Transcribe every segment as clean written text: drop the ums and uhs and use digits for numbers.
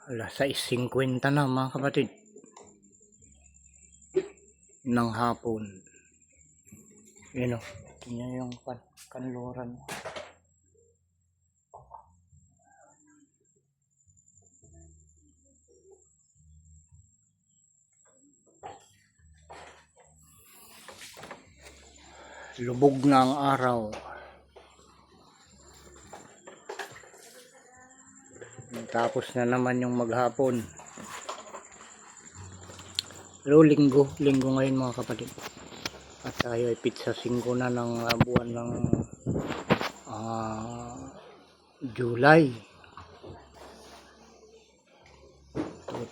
6:50 na mga kapatid ng hapon. Yun o, tingnan yung kanluran. Lubog na ang araw. Tapos na naman yung maghapon. Pero linggo ngayon mga kapatid. At tayo ay pizza 5 na ng buwan ng July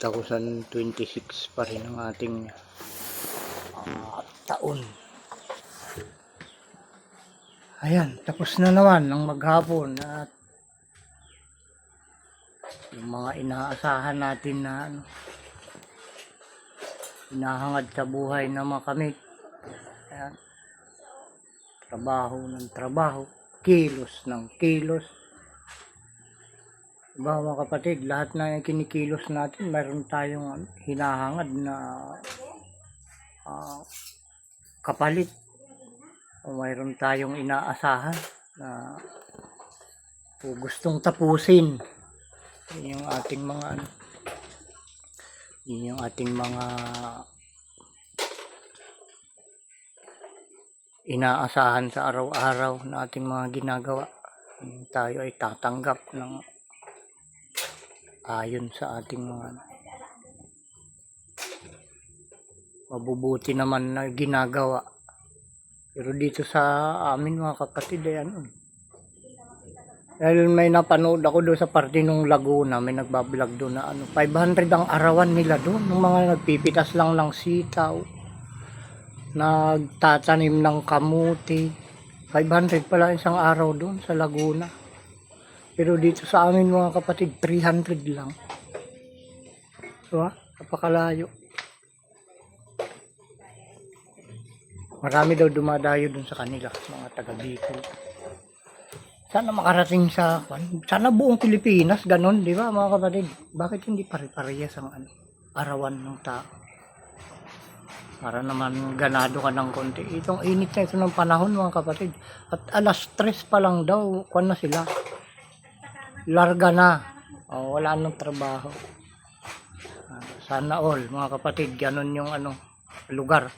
2026 pa rin ang ating taon. Ayan, tapos na naman ang maghapon at yung mga inaasahan natin na hinahangad sa buhay na makamit. Ayan. Trabaho ng trabaho, kilos ng kilos. Diba mga kapatid, lahat na kinikilos natin, mayroon tayong hinahangad na kapalit. O mayroon tayong inaasahan na gustong tapusin. Yun yung ating mga inaasahan sa araw-araw na ating mga ginagawa. Tayo ay tatanggap ng ayon sa ating mga mabubuti naman na ginagawa. Pero dito sa amin mga kapatid ay dahil may napanood ako doon sa parte ng Laguna, may nagbablog doon na 500 ang arawan nila doon, ng mga nagpipitas lang ng sitaw, nagtatanim ng kamuti. 500 pala isang araw doon sa Laguna. Pero dito sa amin mga kapatid, 300 lang. So, napakalayo. Marami daw dumadayo doon sa kanila, mga taga Bicol. Sana makarating sana buong Pilipinas, ganon, di ba mga kapatid? Bakit hindi pare-parehas ang arawan ng tao? Para naman ganado ka ng konti. Itong init na ito ng panahon mga kapatid. At alas 3 pa lang daw, kuwan na sila. Larga na. Wala nang trabaho. Sana all mga kapatid, ganon yung lugar.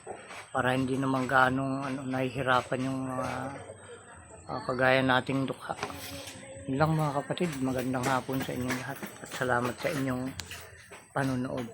Para hindi naman ganong nahihirapan yung mga kagaya nating dukha. Yun lang mga kapatid, magandang hapon sa inyong lahat at salamat sa inyong panonood.